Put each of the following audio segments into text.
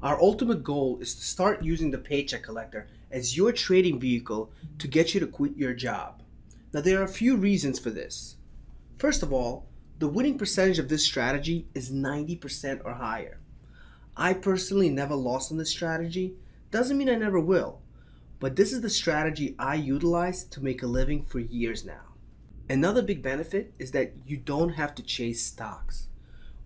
Our ultimate goal is to start using the Paycheck Collector as your trading vehicle to get you to quit your job. Now, there are a few reasons for this. First of all, the winning percentage of this strategy is 90% or higher. I personally never lost on this strategy. Doesn't mean I never will, but this is the strategy I utilized to make a living for years now. Another big benefit is that you don't have to chase stocks.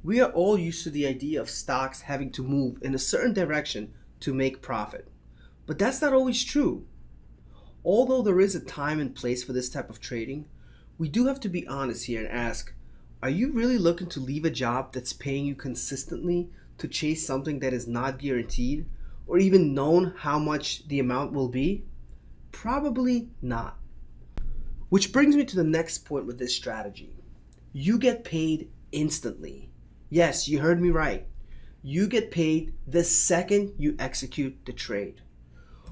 We are all used to the idea of stocks having to move in a certain direction to make profit. But that's not always true. Although there is a time and place for this type of trading, we do have to be honest here and ask, are you really looking to leave a job that's paying you consistently to chase something that is not guaranteed or even known how much the amount will be? Probably not. Which brings me to the next point with this strategy. You get paid instantly. Yes, you heard me right. You get paid the second you execute the trade.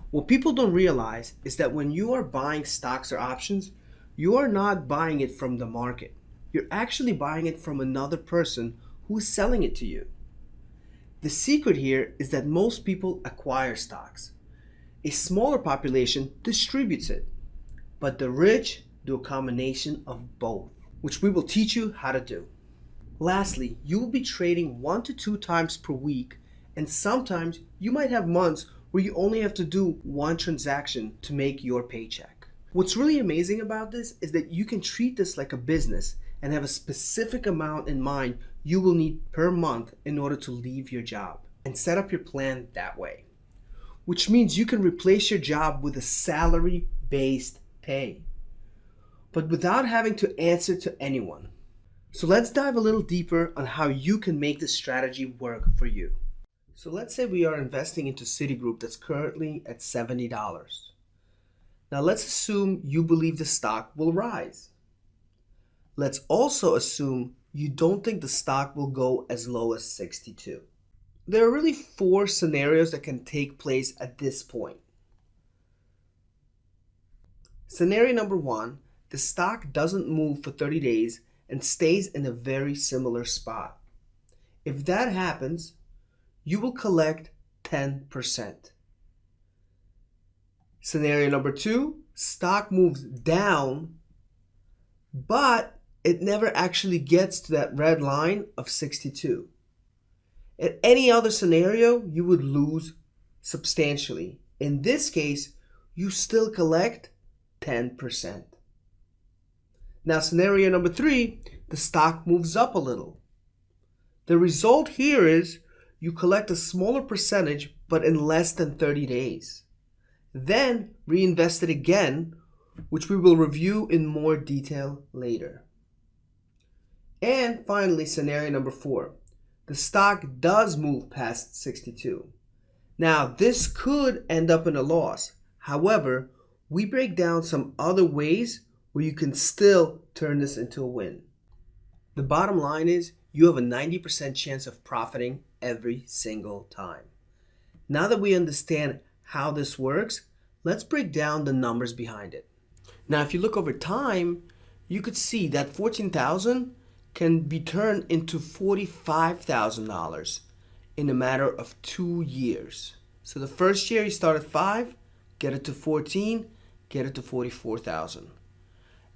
What people don't realize is that when you are buying stocks or options, you are not buying it from the market. You're actually buying it from another person who is selling it to you. The secret here is that most people acquire stocks. A smaller population distributes it, but the rich do a combination of both, which we will teach you how to do. Lastly, you will be trading 1 to 2 times per week, and sometimes you might have months where you only have to do one transaction to make your paycheck. What's really amazing about this is that you can treat this like a business and have a specific amount in mind you will need per month in order to leave your job, and set up your plan that way. Which means you can replace your job with a salary-based pay, but without having to answer to anyone. So let's dive a little deeper on how you can make this strategy work for you. So let's say we are investing into Citigroup that's currently at $70. Now let's assume you believe the stock will rise. Let's also assume you don't think the stock will go as low as 62. There are really 4 scenarios that can take place at this point. Scenario number 1, the stock doesn't move for 30 days and stays in a very similar spot. If that happens, you will collect 10%. Scenario number 2, stock moves down, but it never actually gets to that red line of 62. In any other scenario, you would lose substantially. In this case, you still collect 10%. Now, scenario number 3, the stock moves up a little. The result here is you collect a smaller percentage, but in less than 30 days. Then reinvest it again, which we will review in more detail later. And finally, scenario number 4, the stock does move past 62. Now, this could end up in a loss. However, we break down some other ways where you can still turn this into a win. The bottom line is you have a 90% chance of profiting every single time. Now that we understand how this works, let's break down the numbers behind it. Now, if you look over time, you could see that $14,000 can be turned into $45,000 in a matter of 2 years. So the first year you start at 5, get it to 14, get it to 44,000.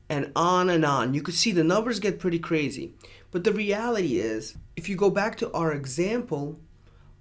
And on. You could see the numbers get pretty crazy. But the reality is, if you go back to our example,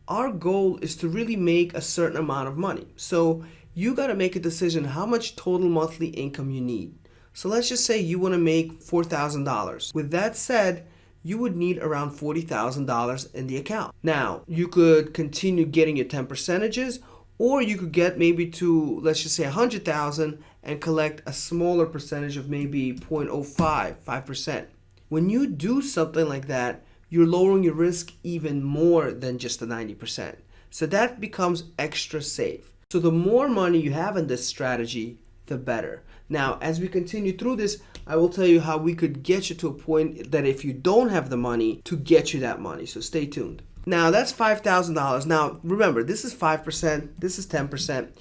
our goal is to really make a certain amount of money. So you got to make a decision how much total monthly income you need. So let's just say you want to make $4,000. With that said, you would need around $40,000 in the account. Now, you could continue getting your 10 percentages, or you could get maybe to, let's just say 100,000 and collect a smaller percentage of maybe 0.05, 5%. When you do something like that, you're lowering your risk even more than just the 90%. So that becomes extra safe. So the more money you have in this strategy, the better. Now, as we continue through this, I will tell you how we could get you to a point that if you don't have the money, to get you that money. So stay tuned. Now, that's $5,000. Now, remember, this is 5%, this is 10%.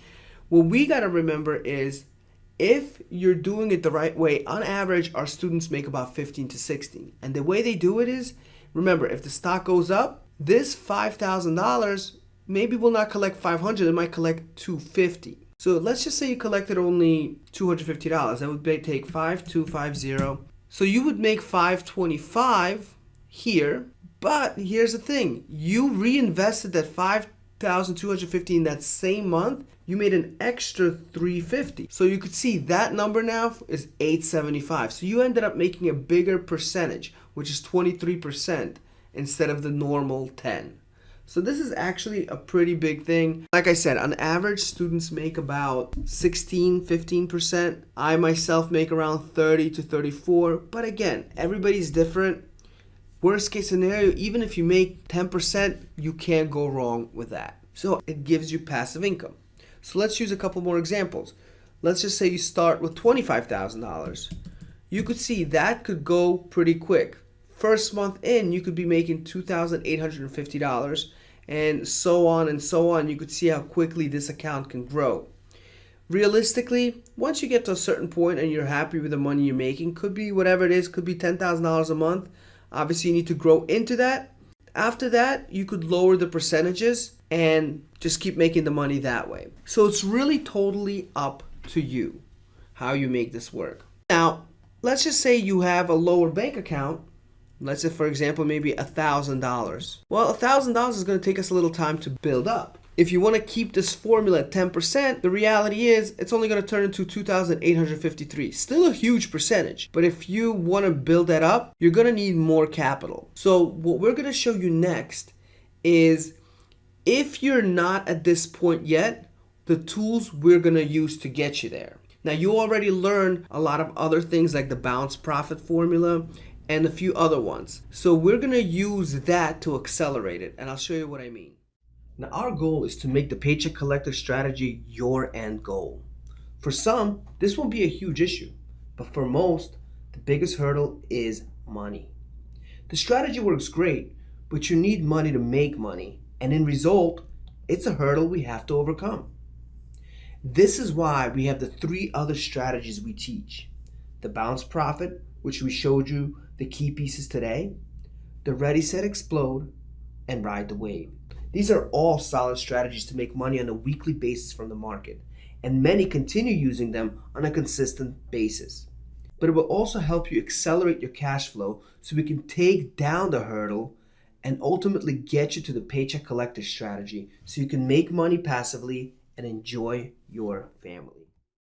What we got to remember is if you're doing it the right way, on average, our students make about 15 to 16. And the way they do it is, remember, if the stock goes up, this $5,000 maybe will not collect 500, it might collect 250. So let's just say you collected only $250. That would take 5250. So you would make 525 here, but here's the thing. You reinvested that 5,250 in that same month. You made an extra 350. So you could see that number now is 875. So you ended up making a bigger percentage, which is 23% instead of the normal 10. So this is actually a pretty big thing. Like I said, on average, students make about 15%. I myself make around 30 to 34. But again, everybody's different. Worst case scenario, even if you make 10%, you can't go wrong with that. So it gives you passive income. So let's use a couple more examples. Let's just say you start with $25,000. You could see that could go pretty quick. First month in, you could be making $2,850, and so on and so on. You could see how quickly this account can grow. Realistically, once you get to a certain point and you're happy with the money you're making, could be whatever it is, could be $10,000 a month. Obviously, you need to grow into that. After that, you could lower the percentages and just keep making the money that way. So it's really totally up to you how you make this work. Now, let's just say you have a lower bank account. Let's say, for example, maybe $1,000. Well, $1,000 is going to take us a little time to build up. If you want to keep this formula at 10%, the reality is it's only going to turn into $2,853. Still a huge percentage. But if you want to build that up, you're going to need more capital. So what we're going to show you next is, if you're not at this point yet, the tools we're going to use to get you there. Now, you already learned a lot of other things like the bounce profit formula and a few other ones. So we're going to use that to accelerate it, and I'll show you what I mean. Now, our goal is to make the Paycheck Collector strategy your end goal. For some, this won't be a huge issue, but for most, the biggest hurdle is money. The strategy works great, but you need money to make money, and in result, it's a hurdle we have to overcome. This is why we have the 3 other strategies we teach. The bounce profit, which we showed you the key pieces today, the ready, set, explode, and ride the wave. These are all solid strategies to make money on a weekly basis from the market, and many continue using them on a consistent basis. But it will also help you accelerate your cash flow so we can take down the hurdle and ultimately get you to the Paycheck Collector strategy so you can make money passively and enjoy your family.